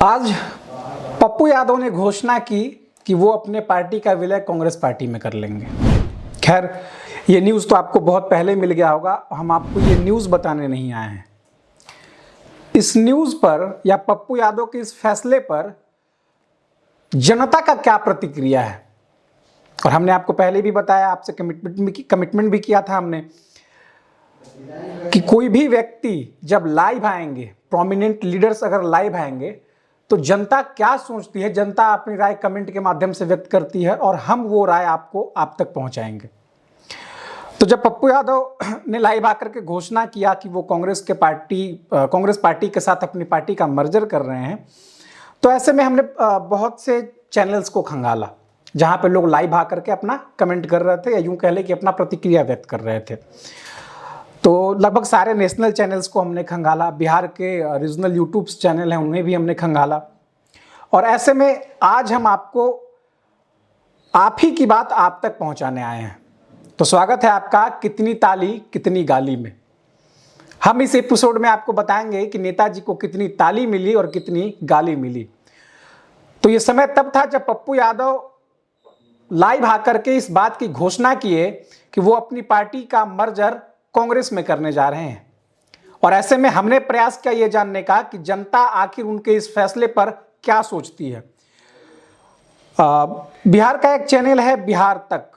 आज पप्पू यादव ने घोषणा की कि वो अपने पार्टी का विलय कांग्रेस पार्टी में कर लेंगे। खैर, ये न्यूज़ तो आपको बहुत पहले मिल गया होगा, हम आपको ये न्यूज़ बताने नहीं आए हैं। इस न्यूज़ पर या पप्पू यादव के इस फैसले पर जनता का क्या प्रतिक्रिया है, और हमने आपको पहले भी बताया, आपसे कमिटमेंट भी किया था हमने कि कोई भी व्यक्ति जब लाइव आएंगे, प्रोमिनेंट लीडर्स अगर लाइव आएंगे तो जनता क्या सोचती है, जनता अपनी राय कमेंट के माध्यम से व्यक्त करती है और हम वो राय आप तक पहुंचाएंगे। तो जब पप्पू यादव ने लाइव आकर के घोषणा किया कि वो कांग्रेस पार्टी के साथ अपनी पार्टी का मर्जर कर रहे हैं, तो ऐसे में हमने बहुत से चैनल्स को खंगाला जहां पे लोग लाइव आकर के अपना कमेंट कर रहे थे या यूं कह लें कि अपना प्रतिक्रिया व्यक्त कर रहे थे। तो लगभग सारे नेशनल चैनल्स को हमने खंगाला, बिहार के रीजनल यूट्यूब चैनल हैं उन्हें भी हमने खंगाला, और ऐसे में आज हम आपको आप ही की बात आप तक पहुंचाने आए हैं। तो स्वागत है आपका कितनी ताली कितनी गाली में। हम इस एपिसोड में आपको बताएंगे कि नेताजी को कितनी ताली मिली और कितनी गाली मिली। तो ये समय तब था जब पप्पू यादव लाइव आकर के इस बात की घोषणा किए कि वो अपनी पार्टी का मर्जर कांग्रेस में करने जा रहे हैं, और ऐसे में हमने प्रयास किया ये जानने का कि जनता आखिर उनके इस फैसले पर क्या सोचती है। बिहार का एक चैनल है बिहार तक,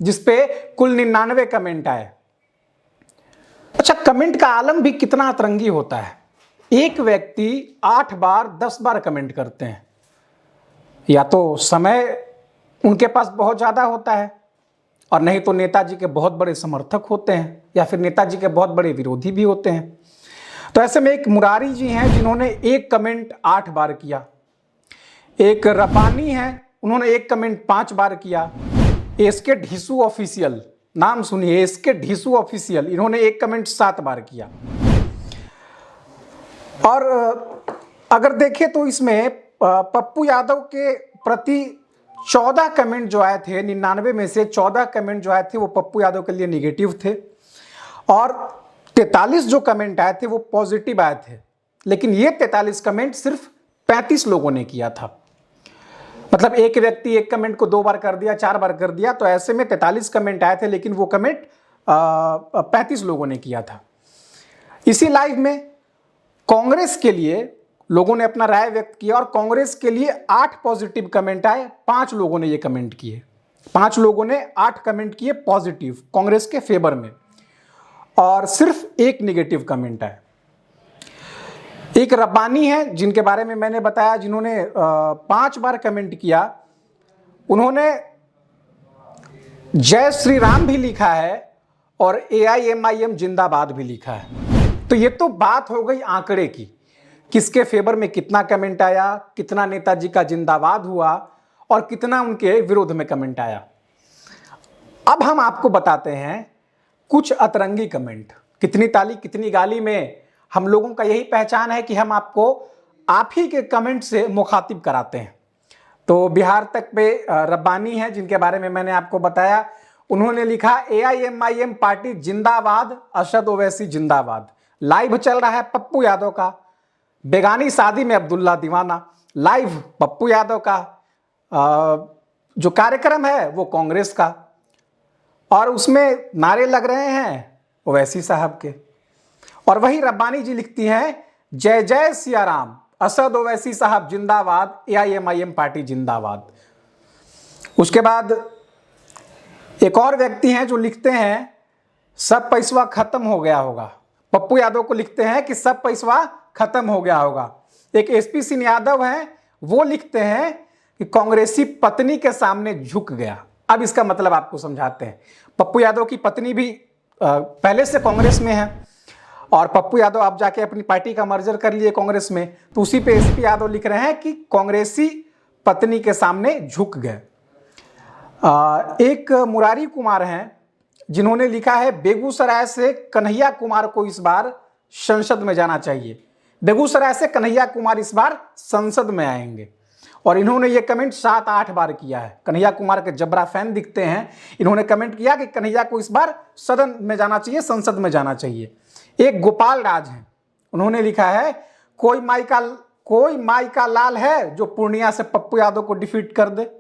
जिसपे कुल 99 कमेंट आए। अच्छा, कमेंट का आलम भी कितना अतरंगी होता है। एक व्यक्ति 8 बार 10 बार कमेंट करते हैं, या तो समय उनके पास बहुत ज़्यादा होता है, और नहीं तो नेताजी के बहुत बड़े समर्थक होते हैं, या फिर नेताजी के बहुत बड़े विरोधी भी होते हैं। तो ऐसे में एक मुरारी जी हैं जिन्होंने एक कमेंट 8 बार किया, एक रब्बानी हैं उन्होंने एक कमेंट 5 बार किया, एसके ढीसू ऑफिशियल, नाम सुनिए, एसके ढीसू ऑफिशियल, इन्होंने एक कमेंट 7 बार किया। और अगर देखें तो इसमें पप्पू यादव के प्रति 14 कमेंट जो आए थे, 99 में से 14 कमेंट जो आए थे वो पप्पू यादव के लिए निगेटिव थे, और 43 जो कमेंट आए थे वो पॉजिटिव आए थे। लेकिन ये 43 कमेंट सिर्फ 35 लोगों ने किया था। मतलब एक व्यक्ति एक कमेंट को 2 बार कर दिया, 4 बार कर दिया, तो ऐसे में 43 कमेंट आए थे, लेकिन वो कमेंट 35 लोगों ने किया था। इसी लाइव में कांग्रेस के लिए लोगों ने अपना राय व्यक्त किया, और कांग्रेस के लिए 8 पॉजिटिव कमेंट आए, 5 लोगों ने ये कमेंट किए, 5 लोगों ने 8 कमेंट किए पॉजिटिव कांग्रेस के फेवर में, और सिर्फ एक नेगेटिव कमेंट आया। एक रब्बानी है जिनके बारे में मैंने बताया, जिन्होंने 5 बार कमेंट किया, उन्होंने जय श्री राम भी लिखा है और AIMIM जिंदाबाद भी लिखा है। तो ये तो बात हो गई आंकड़े की, किसके फेवर में कितना कमेंट आया, कितना नेताजी का जिंदाबाद हुआ और कितना उनके विरोध में कमेंट आया। अब हम आपको बताते हैं कुछ अतरंगी कमेंट। कितनी ताली कितनी गाली में हम लोगों का यही पहचान है कि हम आपको आप ही के कमेंट से मुखातिब कराते हैं। तो बिहार तक पे रब्बानी है जिनके बारे में मैंने आपको बताया, उन्होंने लिखा AIMIM पार्टी जिंदाबाद, असद ओवैसी जिंदाबाद। लाइव चल रहा है पप्पू यादव का बेगानी शादी में अब्दुल्ला दीवाना, लाइव पप्पू यादव का जो कार्यक्रम है वो कांग्रेस का, और उसमें नारे लग रहे हैं ओवैसी साहब के। और वही रब्बानी जी लिखती हैं जय जय सिया राम, असद ओवैसी साहब जिंदाबाद, AIMIM पार्टी जिंदाबाद। उसके बाद एक और व्यक्ति हैं जो लिखते हैं सब पैसवा खत्म हो गया होगा। पप्पू यादव को लिखते हैं कि सब पैसवा खत्म हो गया होगा। एक SP सिंह यादव हैं, वो लिखते हैं कि कांग्रेसी पत्नी के सामने झुक गया। अब इसका मतलब आपको समझाते हैं। पप्पू यादव की पत्नी भी पहले से कांग्रेस में है, और पप्पू यादव आप जाके अपनी पार्टी का मर्जर कर लिए कांग्रेस में, तो उसी पे SP यादव लिख रहे हैं कि कांग्रेसी पत्नी के सामने झुक गए। एक मुरारी कुमार हैं जिन्होंने लिखा है बेगूसराय से कन्हैया कुमार को इस बार संसद में जाना चाहिए। बेगूसराय से कन्हैया कुमार इस बार संसद में आएंगे, और इन्होंने ये कमेंट 7-8 बार किया है। कन्हैया कुमार के जबरा फैन दिखते हैं, इन्होंने कमेंट किया कि कन्हैया को इस बार सदन में जाना चाहिए, संसद में जाना चाहिए। एक गोपाल राज हैं, उन्होंने लिखा है कोई माई का कोई माई का लाल है जो पूर्णिया से पप्पू यादव को डिफीट कर दे?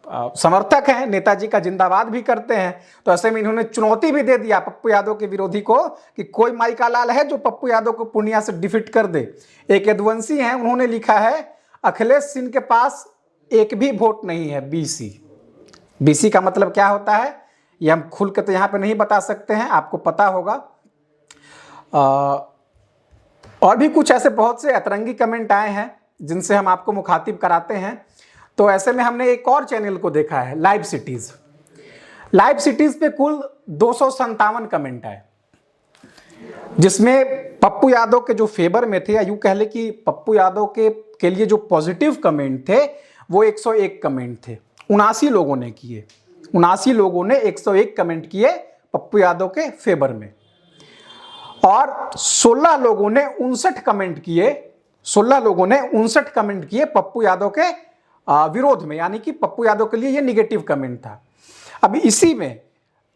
समर्थक हैं, नेताजी का जिंदाबाद भी करते हैं, तो ऐसे में इन्होंने चुनौती भी दे दिया पप्पू यादव के विरोधी को कि कोई माई का लाल है जो पप्पू यादव को पूर्णिया से डिफीट कर दे। एक यदुवंशी हैं, उन्होंने लिखा है अखिलेश सिंह के पास एक भी वोट नहीं है, बीसी। बीसी का मतलब क्या होता है ये हम खुल के तो यहाँ पे नहीं बता सकते हैं, आपको पता होगा। और भी कुछ ऐसे बहुत से अतरंगी कमेंट आए हैं जिनसे हम आपको मुखातिब कराते हैं। तो ऐसे में हमने एक और चैनल को देखा है, लाइव सिटीज। लाइव सिटीज पे कुल 257 कमेंट आए, जिसमें पप्पू यादव के जो फेवर में थे, या यूं कह ले कि पप्पू यादव के लिए जो पॉजिटिव कमेंट थे वो 101 कमेंट थे। 79 लोगों ने किए, 79 लोगों ने 101 कमेंट किए पप्पू यादव के फेवर में, और 16 लोगों ने 59 कमेंट किए, 16 लोगों ने 59 कमेंट किए पप्पू यादव के विरोध में, यानी कि पप्पू यादव के लिए ये निगेटिव कमेंट था। अभी इसी में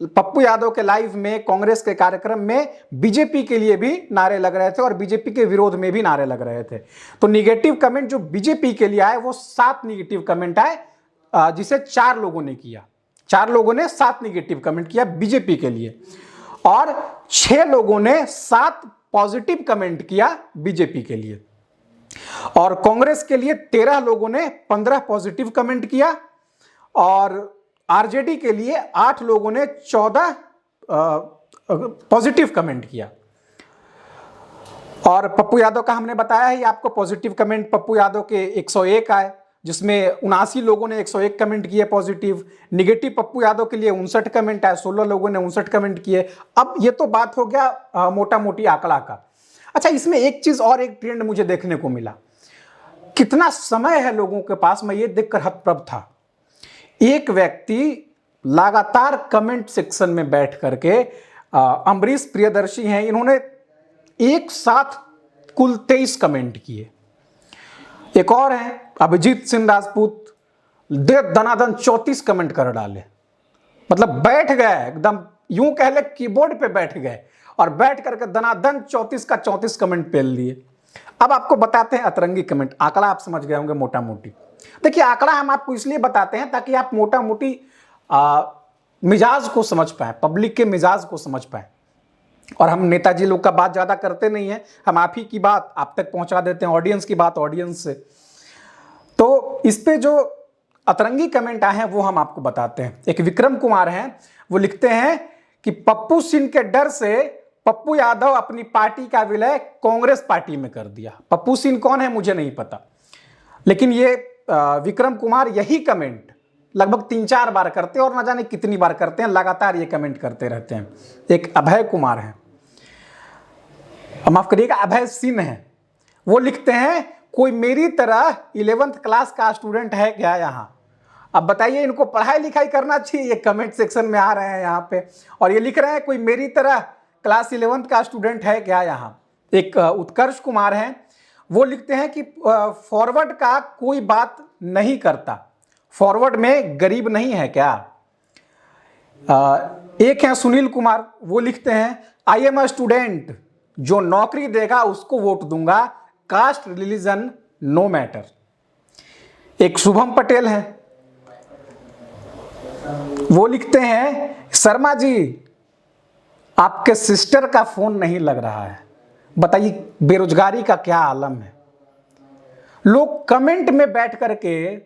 पप्पू यादव के लाइव में, कांग्रेस के कार्यक्रम में बीजेपी के लिए भी नारे लग रहे थे और बीजेपी के विरोध में भी नारे लग रहे थे। तो निगेटिव कमेंट जो बीजेपी के लिए आए वो 7 निगेटिव कमेंट आए, जिसे 4 लोगों ने किया। 4 लोगों ने 7 निगेटिव कमेंट किया बीजेपी के लिए, और 6 लोगों ने 7 पॉजिटिव कमेंट किया बीजेपी के लिए। और कांग्रेस के लिए 13 लोगों ने 15 पॉजिटिव कमेंट किया, और आरजेडी के लिए 8 लोगों ने 14 पॉजिटिव कमेंट किया। और पप्पू यादव का हमने बताया है आपको, पॉजिटिव कमेंट पप्पू यादव के 101 आए, जिसमें 79 लोगों ने 101 कमेंट किए पॉजिटिव। निगेटिव पप्पू यादव के लिए 59 कमेंट आए, 16 लोगों ने 59 कमेंट किए। अब ये तो बात हो गया मोटा मोटी आंकड़ा का। अच्छा, इसमें एक चीज और, एक ट्रेंड मुझे देखने को मिला। कितना समय है लोगों के पास, मैं ये देखकर हतप्रभ था। एक व्यक्ति लगातार कमेंट सेक्शन में बैठ करके, अमरीश प्रियदर्शी हैं, इन्होंने एक साथ कुल 23 कमेंट किए। एक और हैं अभिजीत सिंह राजपूत, दनादन 34 कमेंट कर डाले। मतलब बैठ गए एकदम, यूं कह ले कीबोर्ड पे बैठ गए और बैठ करके दनादन 34 का 34 कमेंट पेल दिए। अब आपको बताते हैं अतरंगी कमेंट। आंकड़ा आप समझ गए होंगे मोटा मोटी। देखिए, आंकड़ा हम आपको इसलिए बताते हैं ताकि आप मोटा मोटी मिजाज को समझ पाए, पब्लिक के मिजाज को समझ पाए। और हम नेताजी लोग का बात ज़्यादा करते नहीं है, हम आप ही की बात आप तक पहुंचा देते हैं, ऑडियंस की बात ऑडियंस से। तो इस पे जो अतरंगी कमेंट आए हैं वो हम आपको बताते हैं। एक विक्रम कुमार हैं, वो लिखते हैं कि पप्पू सिंह के डर से पप्पू यादव अपनी पार्टी का विलय कांग्रेस पार्टी में कर दिया। पप्पू सिंह कौन है मुझे नहीं पता, लेकिन ये विक्रम कुमार यही कमेंट लगभग 3-4 बार करते हैं, और ना जाने कितनी बार करते हैं, लगातार ये कमेंट करते रहते हैं। एक अभय कुमार है, माफ करिएगा अभय सिंह है, वो लिखते हैं कोई मेरी तरह 11th क्लास का स्टूडेंट है क्या यहाँ? अब बताइए, इनको पढ़ाई लिखाई करना चाहिए, ये कमेंट सेक्शन में आ रहे हैं यहाँ पे और ये लिख रहे हैं कोई मेरी तरह क्लास 11th का स्टूडेंट है क्या यहाँ। एक उत्कर्ष कुमार हैं, वो लिखते हैं कि फॉरवर्ड का कोई बात नहीं करता, फॉरवर्ड में गरीब नहीं है क्या। एक हैं सुनील कुमार, वो लिखते हैं आई एम अ स्टूडेंट, जो नौकरी देगा उसको वोट दूंगा, कास्ट रिलीजन नो मैटर। एक शुभम पटेल हैं, वो लिखते हैं शर्मा जी आपके सिस्टर का फोन नहीं लग रहा है। बताइए बेरोजगारी का क्या आलम है। लोग कमेंट में बैठ करके,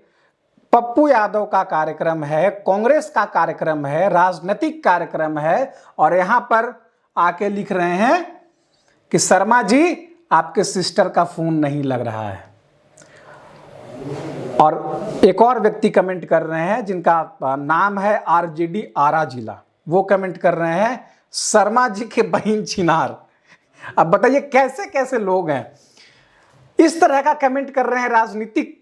पप्पू यादव का कार्यक्रम है, कांग्रेस का कार्यक्रम है, राजनीतिक कार्यक्रम है, और यहां पर आके लिख रहे हैं कि शर्मा जी आपके सिस्टर का फोन नहीं लग रहा है। और एक और व्यक्ति कमेंट कर रहे हैं जिनका नाम है आरजेडी आरा जिला, वो कमेंट कर रहे हैं शर्मा जी के बहिन छिनार। अब बताइए कैसे कैसे लोग हैं, इस तरह का कमेंट कर रहे हैं। राजनीतिक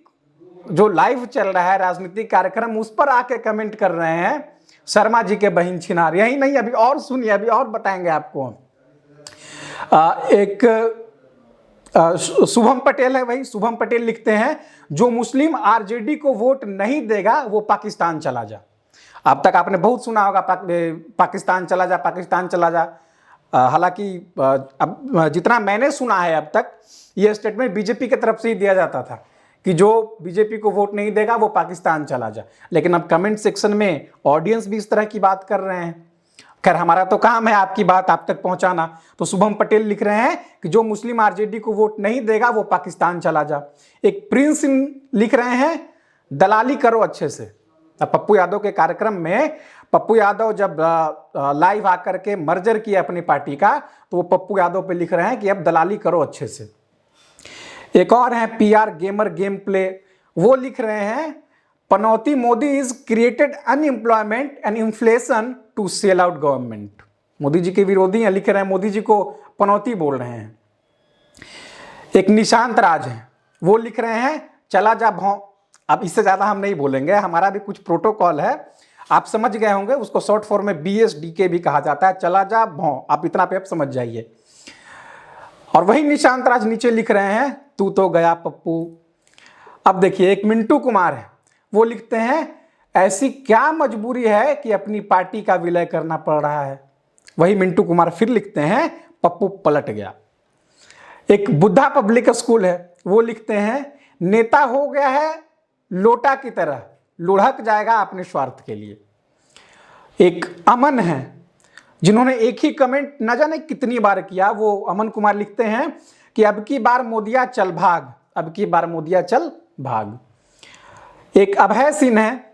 जो लाइव चल रहा है, राजनीतिक कार्यक्रम, उस पर आके कमेंट कर रहे हैं शर्मा जी के बहिन छिनार। यही नहीं, अभी और सुनिए, अभी और बताएंगे आपको। एक शुभम पटेल है, वही शुभम पटेल लिखते हैं जो मुस्लिम आरजेडी को वोट नहीं देगा वो पाकिस्तान चला जा। अब तक आपने बहुत सुना होगा पाकिस्तान चला जा, पाकिस्तान चला जा। हालांकि अब जितना मैंने सुना है अब तक ये स्टेटमेंट बीजेपी की तरफ से ही दिया जाता था कि जो बीजेपी को वोट नहीं देगा वो पाकिस्तान चला जा, लेकिन अब कमेंट सेक्शन में ऑडियंस भी इस तरह की बात कर रहे हैं। खैर, हमारा तो काम है आपकी बात आप तक पहुंचाना। तो शुभम पटेल लिख रहे हैं कि जो मुस्लिम आरजेडी को वोट नहीं देगा वो पाकिस्तान चला जा। एक प्रिंस लिख रहे हैं दलाली करो अच्छे से। अब पप्पू यादव के कार्यक्रम में पप्पू यादव जब लाइव आकर के मर्जर किया अपनी पार्टी का, तो वो पप्पू यादव पे लिख रहे हैं कि अब दलाली करो अच्छे से। एक और है पीआर गेमर गेम प्ले, वो लिख रहे हैं पनौती Modi is created unemployment and inflation to sell out government. Modi ji के विरोधी हैं, लिख रहे हैं मोदी जी को पनौती बोल रहे हैं। एक निशांत राज है, वो लिख रहे हैं चला जा भौं। अब इससे ज्यादा हम नहीं बोलेंगे, हमारा भी कुछ प्रोटोकॉल है, आप समझ गए होंगे। उसको शॉर्ट फॉर्म में BSDK भी कहा जाता है, चला जा भौं। आप इतना पे आप समझ जाइए। और वही निशांत राज नीचे लिख रहे हैं तू तो गया पप्पू। अब देखिए एक मिंटू कुमार है, वो लिखते हैं ऐसी क्या मजबूरी है कि अपनी पार्टी का विलय करना पड़ रहा है। वही मिंटू कुमार फिर लिखते हैं पप्पू पलट गया। एक बुद्धा पब्लिक स्कूल है, वो लिखते हैं नेता हो गया है लोटा की तरह, लुढ़क जाएगा अपने स्वार्थ के लिए। एक अमन है, जिन्होंने एक ही कमेंट न जाने कितनी बार किया, वो अमन कुमार लिखते हैं कि अब की बार मोदिया चल भाग, अब की बार मोदिया चल भाग। एक अभय सिंह है,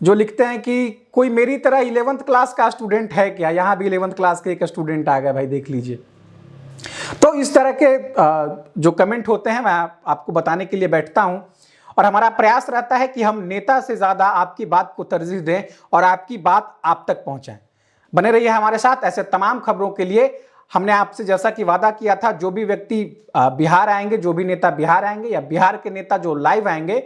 जो लिखते हैं कि कोई मेरी तरह 11th क्लास का स्टूडेंट है क्या। यहां भी 11th क्लास के एक स्टूडेंट आ गया भाई, देख लीजिए। तो इस तरह के जो कमेंट होते हैं मैं आपको बताने के लिए बैठता हूं, और हमारा प्रयास रहता है कि हम नेता से ज्यादा आपकी बात को तरजीह दें और आपकी बात आप तक पहुंचाएं। बने रहिए हमारे साथ ऐसे तमाम खबरों के लिए। हमने आपसे जैसा कि वादा किया था, जो भी व्यक्ति बिहार आएंगे, जो भी नेता बिहार आएंगे या बिहार के नेता जो लाइव आएंगे,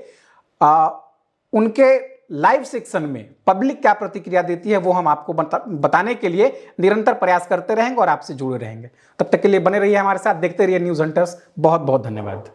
उनके लाइव सेक्शन में पब्लिक क्या प्रतिक्रिया देती है वो हम आपको बताने के लिए निरंतर प्रयास करते रहेंगे और आपसे जुड़े रहेंगे। तब तक के लिए बने रहिए हमारे साथ, देखते रहिए न्यूज़ हंटर्स। बहुत बहुत धन्यवाद।